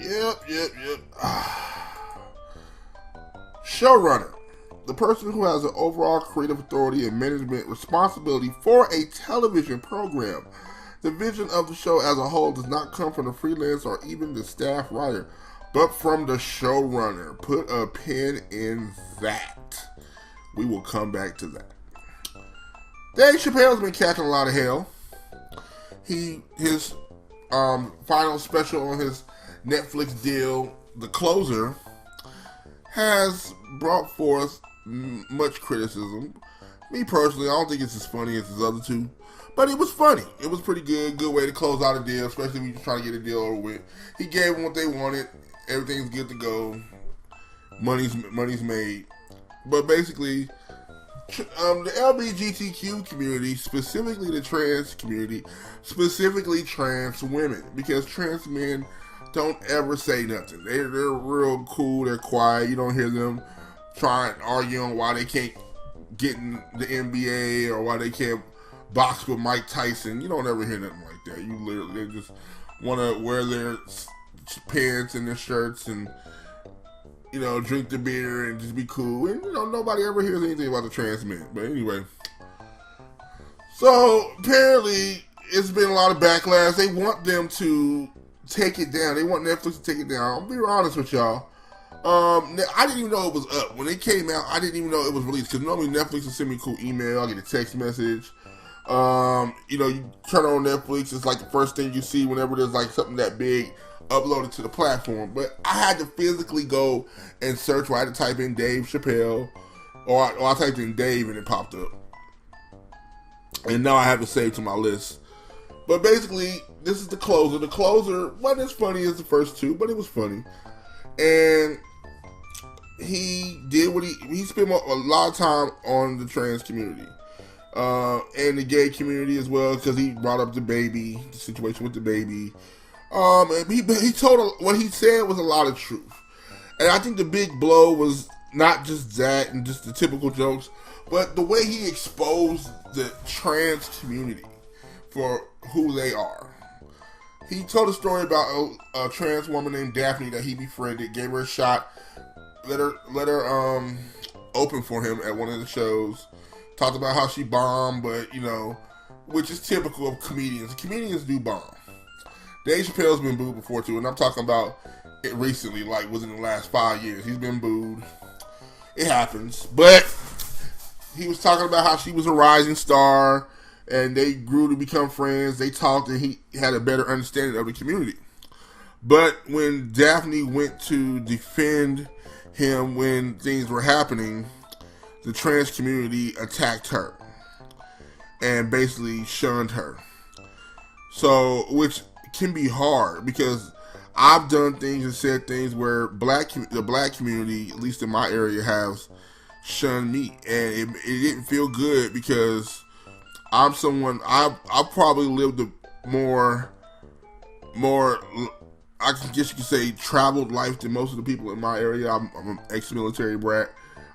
Yep. Showrunner. The person who has the overall creative authority and management responsibility for a television program. The vision of the show as a whole does not come from the freelance or even the staff writer, but from the showrunner. Put a pin in that. We will come back to that. Dave Chappelle's been catching a lot of hell. His final special on his Netflix deal, The Closer, has brought forth much criticism. Me personally, I don't think it's as funny as his other two, but it was funny. It was pretty good. Good way to close out a deal, especially when you're trying to get a deal over with. He gave them what they wanted. Everything's good to go. Money's made. But basically, the LGBTQ community, specifically the trans community, specifically trans women, because trans men don't ever say nothing. They're real cool. They're quiet. You don't hear them trying to argue on why they can't get in the NBA or why they can't box with Mike Tyson. You don't ever hear nothing like that. You literally, they just want to wear their pants and their shirts and, drink the beer and just be cool. And, nobody ever hears anything about the trans men. But anyway. So, apparently, it's been a lot of backlash. They want them to take it down. They want Netflix to take it down. I'll be honest with y'all. I didn't even know it was up. When it came out, I didn't even know it was released. Because normally Netflix will send me a cool email. I get a text message. You turn on Netflix. It's like the first thing you see whenever there's like something that big uploaded to the platform. But I had to physically go and search where I had to type in Dave Chappelle. Or I typed in Dave and it popped up. And now I have it saved to my list. But basically, this is The Closer. The Closer wasn't as funny as the first two, but it was funny. And he did what he spent a lot of time on the trans community. And the gay community as well, because he brought up the situation with the baby. And he told what he said was a lot of truth. And I think the big blow was not just that and just the typical jokes, but the way he exposed the trans community for who they are. He told a story about a trans woman named Daphne that he befriended, gave her a shot, let her open for him at one of the shows. Talked about how she bombed, but which is typical of comedians. Comedians do bomb. Dave Chappelle's been booed before too, and I'm talking about it recently, like within the last 5 years. He's been booed. It happens, but he was talking about how she was a rising star. And they grew to become friends. They talked and he had a better understanding of the community. But when Daphne went to defend him when things were happening, the trans community attacked her and basically shunned her. So, which can be hard because I've done things and said things where the black community, at least in my area, has shunned me. And it didn't feel good because I'm someone, I've probably lived a more, I guess you could say, traveled life than most of the people in my area. I'm an ex-military brat.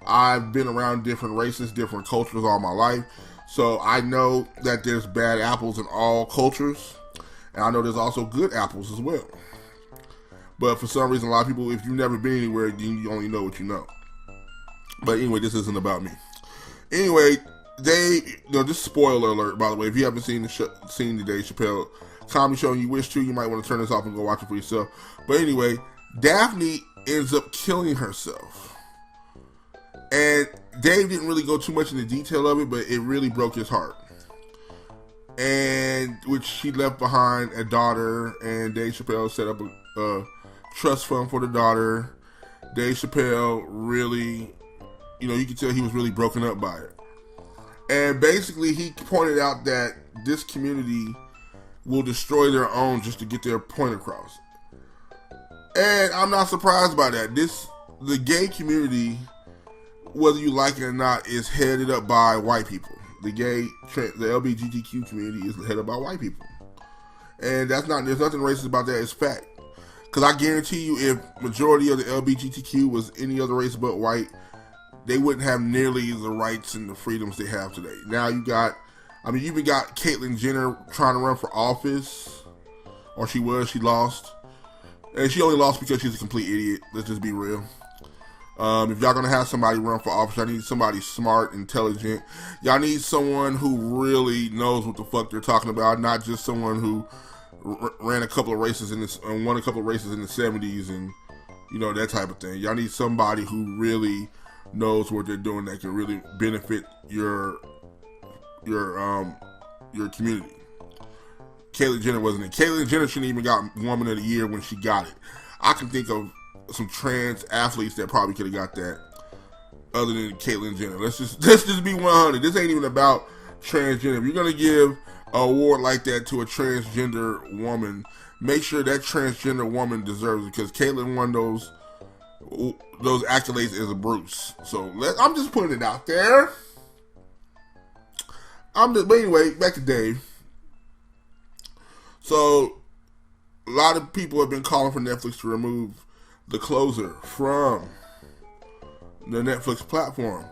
I've been around different races, different cultures all my life. So I know that there's bad apples in all cultures. And I know there's also good apples as well. But for some reason, a lot of people, if you've never been anywhere, then you only know what you know. But anyway, this isn't about me. Anyway, just spoiler alert, by the way. If you haven't seen the Dave Chappelle comedy show and you wish to, you might want to turn this off and go watch it for yourself. But anyway, Daphne ends up killing herself. And Dave didn't really go too much into detail of it, but it really broke his heart. And which she left behind a daughter, and Dave Chappelle set up a trust fund for the daughter. Dave Chappelle really, you could tell he was really broken up by it. And basically, he pointed out that this community will destroy their own just to get their point across. And I'm not surprised by that. The gay community, whether you like it or not, is headed up by white people. The LGBTQ community is headed up by white people. And there's nothing racist about that. It's fact. Because I guarantee you, if majority of the LGBTQ was any other race but white, they wouldn't have nearly the rights and the freedoms they have today. Now you even got Caitlyn Jenner trying to run for office, or she lost. And she only lost because she's a complete idiot. Let's just be real. If y'all gonna have somebody run for office, y'all need somebody smart, intelligent. Y'all need someone who really knows what the fuck they're talking about, not just someone who ran a couple of races in this, won a couple of races in the 70s, and that type of thing. Y'all need somebody who really knows what they're doing that can really benefit your community. Caitlyn Jenner wasn't it. Caitlyn Jenner shouldn't even got Woman of the Year when she got it. I can think of some trans athletes that probably could have got that other than Caitlyn Jenner. Let's just be 100. This ain't even about transgender. If you're gonna give an award like that to a transgender woman, make sure that transgender woman deserves it, because Caitlyn won those accolades as a Bruce. So I'm just putting it out there. But anyway, back to Dave. So a lot of people have been calling for Netflix to remove The Closer from the Netflix platform,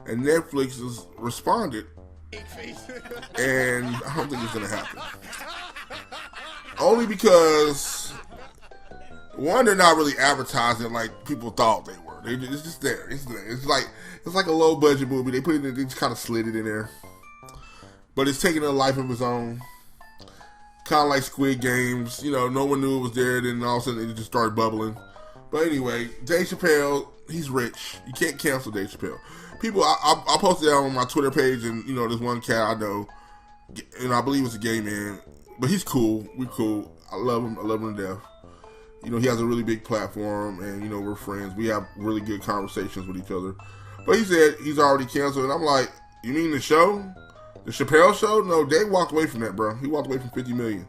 and Netflix has responded, and I don't think it's gonna happen. Only because, one, they're not really advertising like people thought they were. It's just there. It's there. It's like a low budget movie. They put it in, they just kind of slid it in there, but it's taking a life of its own. Kind of like Squid Games. No one knew it was there, then all of a sudden it just started bubbling. But anyway, Dave Chappelle, he's rich. You can't cancel Dave Chappelle. People, I posted that on my Twitter page, and there's one cat I know, and I believe it's a gay man, but he's cool. We're cool. I love him. I love him to death. He has a really big platform, and we're friends. We have really good conversations with each other. But he said he's already canceled, and I'm like, you mean the show? The Chappelle Show? No, Dave walked away from that, bro. He walked away from $50 million.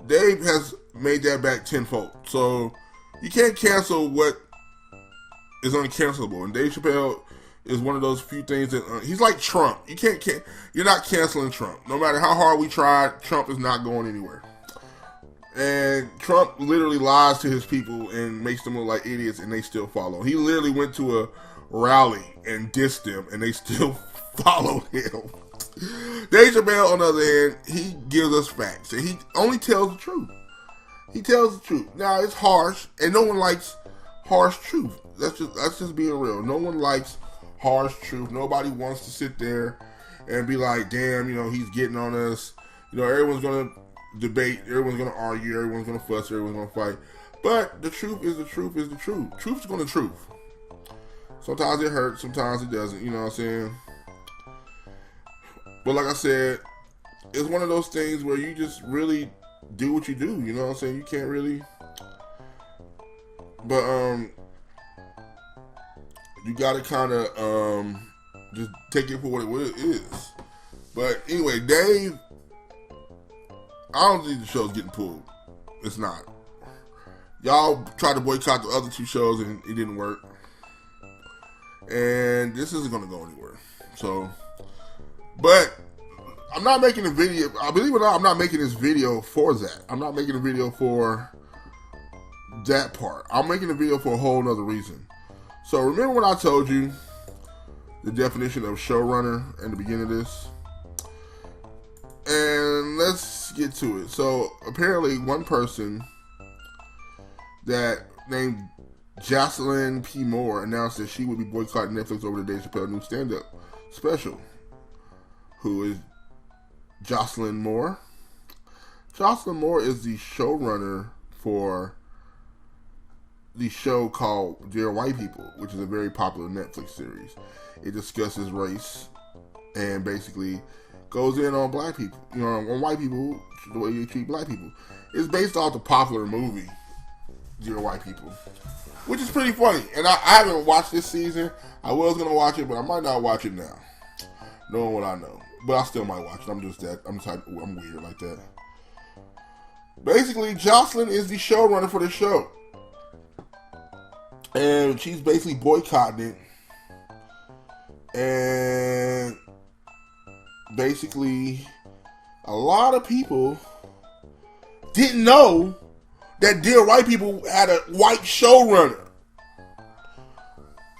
Dave has made that back tenfold. So you can't cancel what is uncancelable. And Dave Chappelle is one of those few things that he's like Trump. You're not canceling Trump. No matter how hard we try, Trump is not going anywhere. And Trump literally lies to his people and makes them look like idiots, and they still follow. He literally went to a rally and dissed them, and they still followed him. Dave Chappelle, on the other hand, he gives us facts, and he only tells the truth. He tells the truth. Now, it's harsh, and no one likes harsh truth. That's just being real. No one likes harsh truth. Nobody wants to sit there and be like, damn, he's getting on us. Everyone's going to debate, everyone's going to argue, everyone's going to fuss, everyone's going to fight. But the truth is the truth is the truth. Truth's going to truth. Sometimes it hurts, sometimes it doesn't, you know what I'm saying? But like I said, it's one of those things where you just really do what you do, you know what I'm saying? You can't really, but you gotta kind of just take it for what it is. But anyway, Dave, I don't think the show's getting pulled. It's not. Y'all tried to boycott the other two shows and it didn't work. And this isn't gonna go anywhere. So, but I'm not making a video. I believe it or not, I'm not making this video for that. I'm not making a video for that part. I'm making a video for a whole nother reason. So remember when I told you the definition of showrunner in the beginning of this? And let's get to it. So apparently one person that named Jaclyn P announced that she would be boycotting Netflix over the Dave Chappelle new stand-up special. Who is Jaclyn Moore? Jaclyn Moore is the showrunner for the show called Dear White People, which is a very popular Netflix series. It discusses race and basically goes in on black people, on white people, the way they treat black people. It's based off the popular movie Dear White People, which is pretty funny. And I haven't watched this season. I was gonna watch it, but I might not watch it now, knowing what I know. But I still might watch it. I'm weird like that. Basically, Jaclyn is the showrunner for the show, and she's basically boycotting it. And basically, a lot of people didn't know that Dear White People had a white showrunner.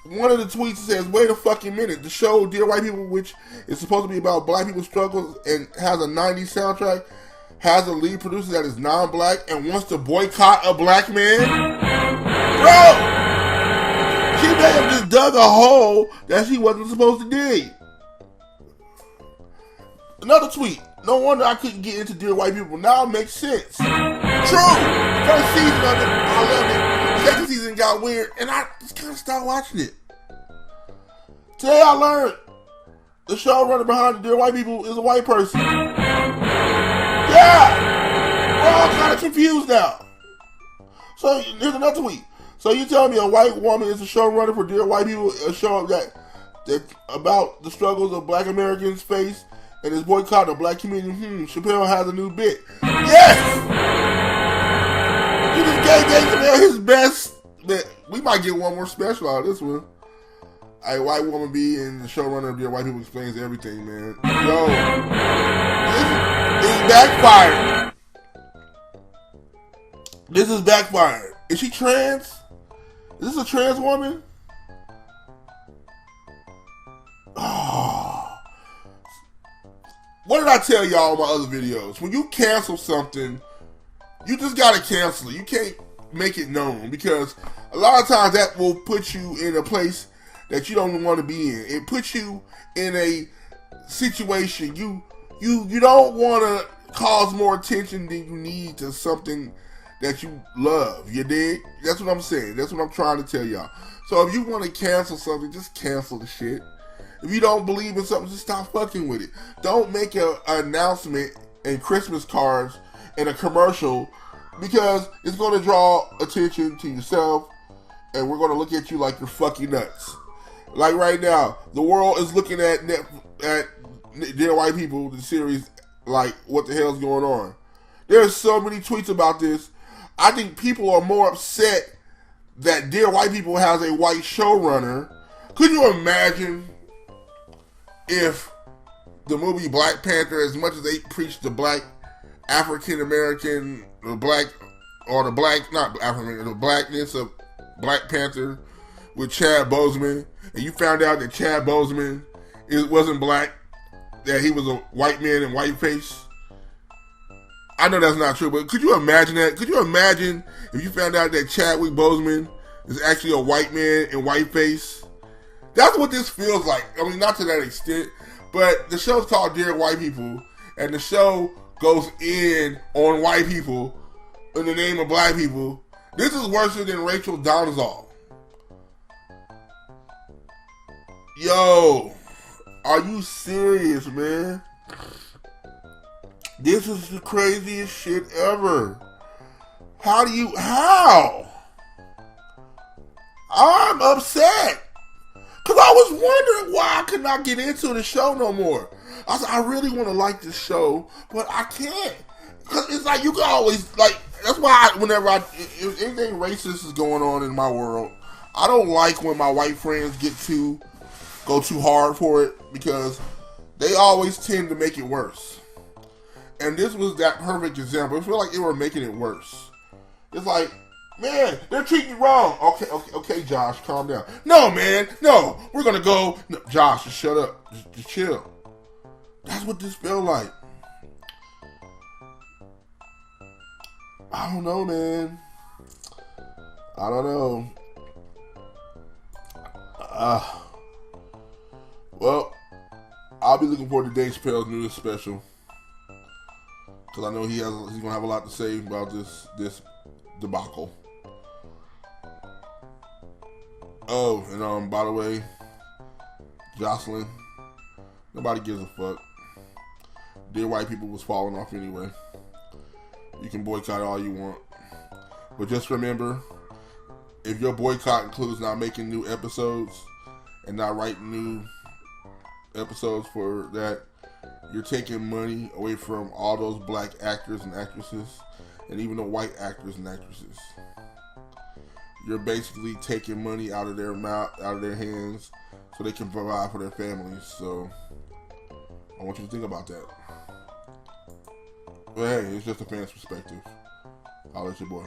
One of the tweets says, wait a fucking minute, the show Dear White People, which is supposed to be about black people's struggles and has a 90s soundtrack, has a lead producer that is non-black and wants to boycott a black man? Bro! She may have just dug a hole that she wasn't supposed to dig. Another tweet. No wonder I couldn't get into Dear White People. Now it makes sense. True! First season of it, I loved it. Second season got weird, and I just kind of stopped watching it. Today I learned the showrunner behind the Dear White People is a white person. Yeah! We're all kind of confused now. So, here's another tweet. So you telling me a white woman is a showrunner for Dear White People, a show that about the struggles of black Americans face and is boycotting the black community? Chappelle has a new bit. Yes! You just gave Dave Chappelle his best. We might get one more special out of this one. A white woman being the showrunner of Dear White People explains everything, man. Yo, this is backfired. This is backfired. Is she trans? Is this a trans woman? Oh. What did I tell y'all in my other videos? When you cancel something, you just gotta cancel it. You can't make it known, because a lot of times that will put you in a place that you don't want to be in. It puts you in a situation you don't want to cause more attention than you need to something that you love. You dig? That's what I'm saying. That's what I'm trying to tell y'all. So if you want to cancel something, just cancel the shit. If you don't believe in something, just stop fucking with it. Don't make an announcement and Christmas cards and a commercial, because it's going to draw attention to yourself, and we're going to look at you like you're fucking nuts. Like right now, the world is looking at Dear White People, the series, like, what the hell's going on? There's so many tweets about this. I think people are more upset that Dear White People has a white showrunner. Could you imagine if the movie Black Panther, as much as they preach the black African American, the blackness of Black Panther with Chad Boseman, and you found out that Chad Boseman wasn't black, that he was a white man in whiteface? I know that's not true, but could you imagine that? Could you imagine if you found out that Chadwick Boseman is actually a white man in whiteface? That's what this feels like. I mean, not to that extent, but the show's called Dear White People, and the show goes in on white people in the name of black people. This is worse than Rachel Dolezal. Yo, are you serious, man? This is the craziest shit ever. How? I'm upset. Because I was wondering why I could not get into the show no more. I said, I really want to like this show, but I can't. Because it's like, you can always, like, that's why if anything racist is going on in my world, I don't like when my white friends go too hard for it, because they always tend to make it worse. And this was that perfect example. I feel like they were making it worse. It's like, man, they're treating you wrong. Okay, Josh, calm down. No, man, no, we're gonna go. No, Josh, just shut up. Just chill. That's what this felt like. I don't know, man. I don't know. Well, I'll be looking forward to Dave Chappelle's newest special, because I know he's gonna have a lot to say about this debacle. Oh, and by the way, Jaclyn, nobody gives a fuck. Dear White People was falling off anyway. You can boycott all you want, but just remember, if your boycott includes not making new episodes and not writing new episodes for that, you're taking money away from all those black actors and actresses, and even the white actors and actresses. You're basically taking money out of their mouth, out of their hands, so they can provide for their families. So I want you to think about that. But hey, it's just a fan's perspective. I'll let your boy.